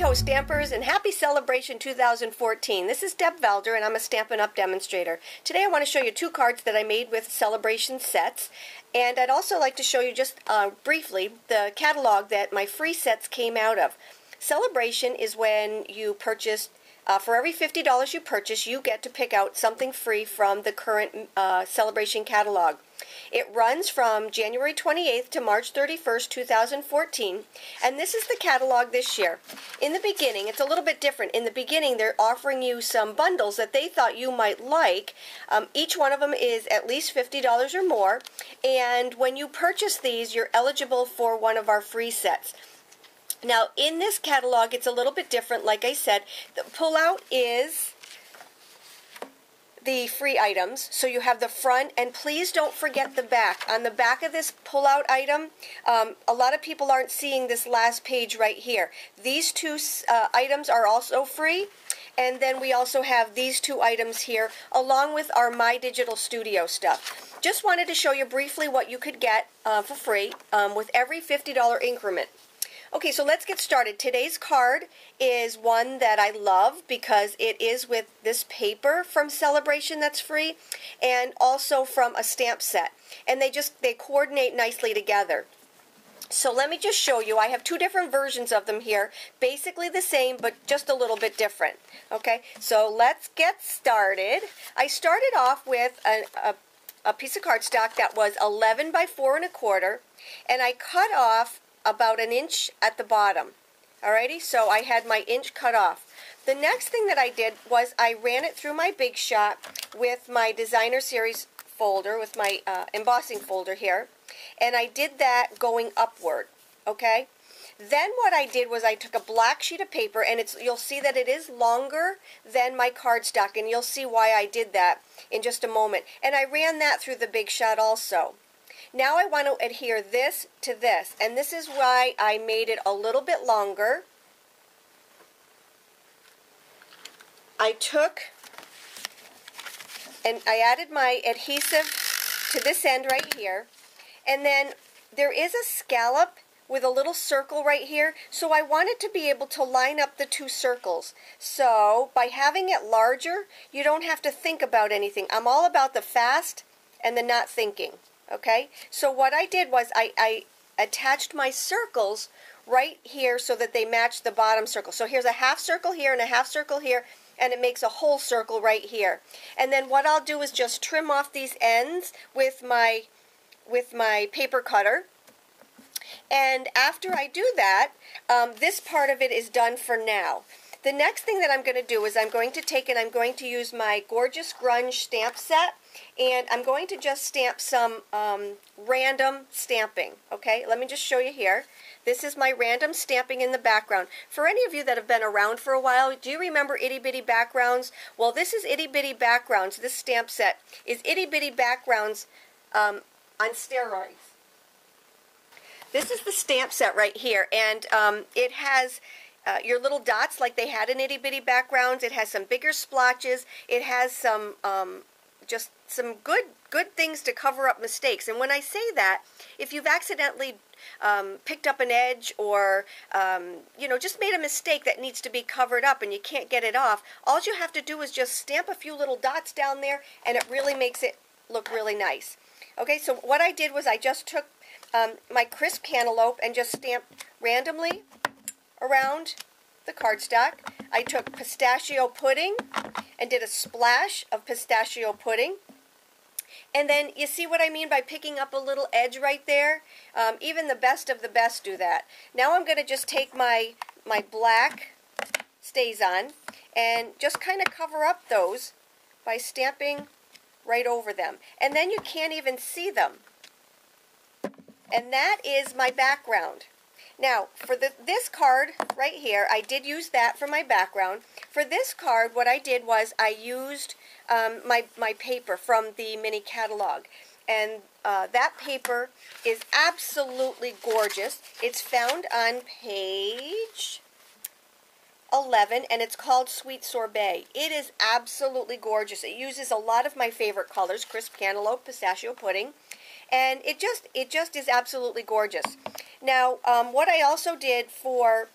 Ho Stampers, and happy celebration 2014. This is Deb Valder, and I'm a Stampin' Up! Demonstrator. Today I want to show you two cards that I made with celebration sets, and I'd also like to show you just briefly the catalog that my free sets came out of. Celebration is when you purchase, for every $50 you purchase, you get to pick out something free from the current celebration catalog. It runs from January 28th to March 31st, 2014, and this is the catalog this year. In the beginning, it's a little bit different. In the beginning, they're offering you some bundles that they thought you might like. Each one of them is at least $50 or more, and when you purchase these, you're eligible for one of our free sets. Now, in this catalog, it's a little bit different. Like I said, the pullout is the free items, so you have the front, and please don't forget the back. On the back of this pullout item, a lot of people aren't seeing this last page right here. These two items are also free, and then we also have these two items here, along with our My Digital Studio stuff. Just wanted to show you briefly what you could get for free with every $50 increment. Okay, so let's get started. Today's card is one that I love because it is with this paper from Celebration that's free, and also from a stamp set. And they coordinate nicely together. So let me just show you. I have two different versions of them here, basically the same but just a little bit different. Okay, so let's get started. I started off with a piece of cardstock that was 11 by 4 1/4, and I cut off about an inch at the bottom. Alrighty, so I had my inch cut off. The next thing that I did was I ran it through my Big Shot with my Designer Series folder, with my embossing folder here, and I did that going upward. Okay, then what I did was I took a black sheet of paper, and you'll see that it is longer than my cardstock, and you'll see why I did that in just a moment. And I ran that through the Big Shot also. Now I want to adhere this to this, and this is why I made it a little bit longer. I took and I added my adhesive to this end right here, and then there is a scallop with a little circle right here, so I wanted to be able to line up the two circles. So by having it larger, you don't have to think about anything. I'm all about the fast and the not thinking. Okay, so what I did was I attached my circles right here so that they match the bottom circle. So here's a half circle here and a half circle here, and it makes a whole circle right here. And then what I'll do is just trim off these ends with my paper cutter. And after I do that, this part of it is done for now. The next thing that I'm going to do is I'm going to take and I'm going to use my Gorgeous Grunge stamp set, and I'm going to just stamp some random stamping. Okay, let me just show you here. This is my random stamping in the background. For any of you that have been around for a while, do you remember Itty Bitty Backgrounds? Well, this is Itty Bitty Backgrounds. This stamp set is Itty Bitty Backgrounds on steroids. This is the stamp set right here, and it has your little dots like they had in Itty Bitty Backgrounds. It has some bigger splotches. It has some just some good things to cover up mistakes. And when I say that, if you've accidentally picked up an edge or you know, just made a mistake that needs to be covered up and you can't get it off, all you have to do is just stamp a few little dots down there, and it really makes it look really nice. Okay, so what I did was I just took my crisp cantaloupe and just stamped randomly around the cardstock. I took pistachio pudding and did a splash of pistachio pudding. And then you see what I mean by picking up a little edge right there? Even the best of the best do that. Now I'm going to just take my black StazOn and just kind of cover up those by stamping right over them. And then you can't even see them. And that is my background. Now, for this card right here, I did use that for my background. For this card, what I did was I used my paper from the mini catalog. And that paper is absolutely gorgeous. It's found on page 11, and it's called Sweet Sorbet. It is absolutely gorgeous. It uses a lot of my favorite colors, crisp cantaloupe, pistachio pudding, and it just is absolutely gorgeous. Now, what I also did for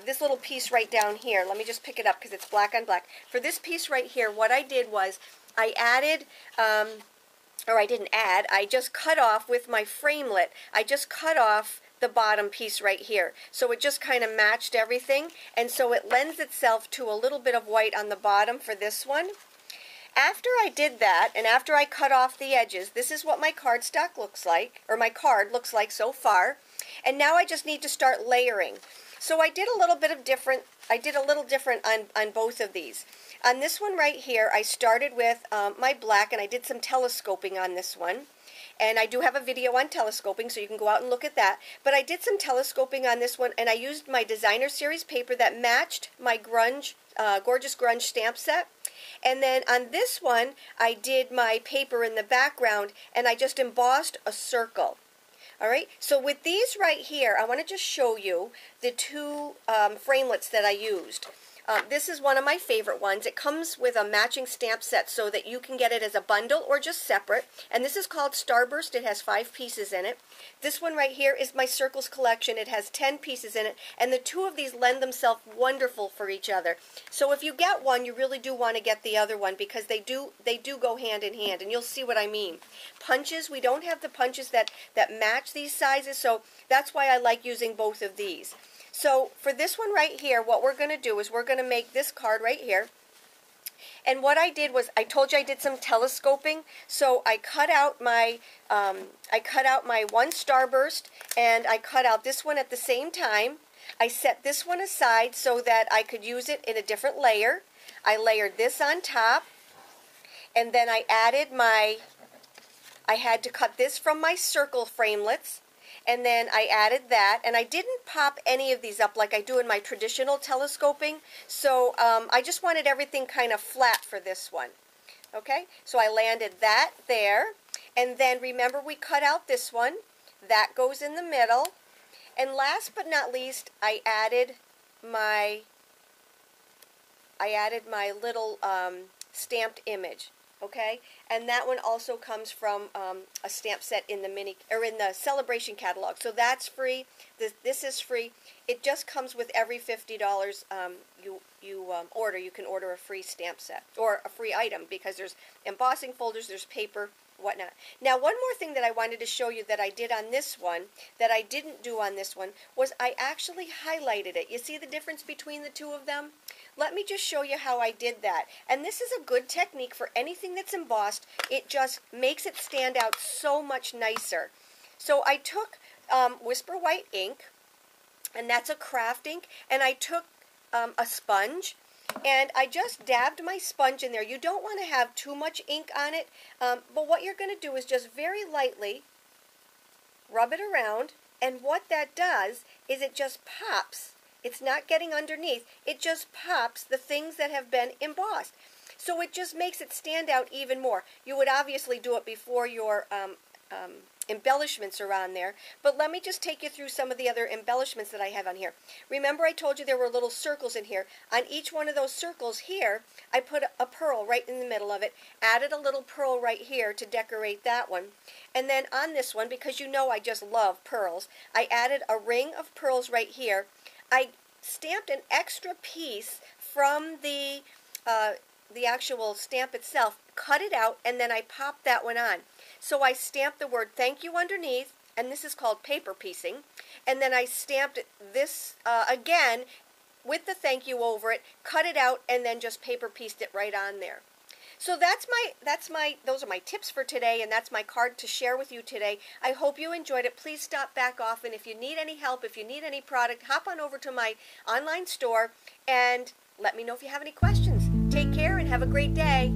this little piece right down here. Let me just pick it up because it's black on black. For this piece right here, what I did was I added, or I didn't add, I just cut off with my framelit. I just cut off the bottom piece right here. So it just kind of matched everything, and so it lends itself to a little bit of white on the bottom for this one. After I did that, and after I cut off the edges, this is what my cardstock looks like, or my card looks like so far. And now I just need to start layering. So I did a little bit of different, on both of these. On this one right here, I started with my black, and I did some telescoping on this one. And I do have a video on telescoping, so you can go out and look at that. But I did some telescoping on this one, and I used my Designer Series paper that matched my grunge, Gorgeous Grunge stamp set. And then on this one, I did my paper in the background, and I just embossed a circle. All right, so with these right here, I want to just show you the two framelits that I used. This is one of my favorite ones. It comes with a matching stamp set so that you can get it as a bundle or just separate. And this is called Starburst. It has 5 pieces in it. This one right here is my Circles collection. It has 10 pieces in it. And the two of these lend themselves wonderful for each other. So if you get one, you really do want to get the other one because they do go hand in hand. And you'll see what I mean. Punches, we don't have the punches that match these sizes. So that's why I like using both of these. So for this one right here, what we're going to do is we're going to make this card right here. And what I did was, I told you I did some telescoping. So I cut out my one Starburst, and I cut out this one at the same time. I set this one aside so that I could use it in a different layer. I layered this on top, and then I added I had to cut this from my circle framelits. And then I added that, and I didn't pop any of these up like I do in my traditional telescoping, so I just wanted everything kind of flat for this one. Okay, so I landed that there, and then remember we cut out this one. That goes in the middle, and last but not least, I added my little stamped image. Okay, and that one also comes from a stamp set in the Sale-a-bration catalog. So that's free. This is free. It just comes with every $50 you order. You can order a free stamp set or a free item because there's embossing folders, there's paper, whatnot. Now, one more thing that I wanted to show you that I did on this one that I didn't do on this one was I actually highlighted it. You see the difference between the two of them? Let me just show you how I did that. And this is a good technique for anything that's embossed. It just makes it stand out so much nicer. So I took Whisper White ink, and that's a craft ink, and I took a sponge, and I just dabbed my sponge in there. You don't want to have too much ink on it, but what you're going to do is just very lightly rub it around, and what that does is it just pops. It's not getting underneath. It just pops the things that have been embossed. So it just makes it stand out even more. You would obviously do it before your embellishments are on there, but let me just take you through some of the other embellishments that I have on here. Remember I told you there were little circles in here. On each one of those circles here, I put a pearl right in the middle of it, added a little pearl right here to decorate that one. And then on this one, because you know I just love pearls, I added a ring of pearls right here. I stamped an extra piece from the actual stamp itself, cut it out, and then I popped that one on. So I stamped the word thank you underneath, and this is called paper piecing, and then I stamped this again with the thank you over it, cut it out, and then just paper pieced it right on there. So those are my tips for today, and that's my card to share with you today. I hope you enjoyed it. Please stop back often. If you need any help, if you need any product, hop on over to my online store and let me know if you have any questions. Take care and have a great day.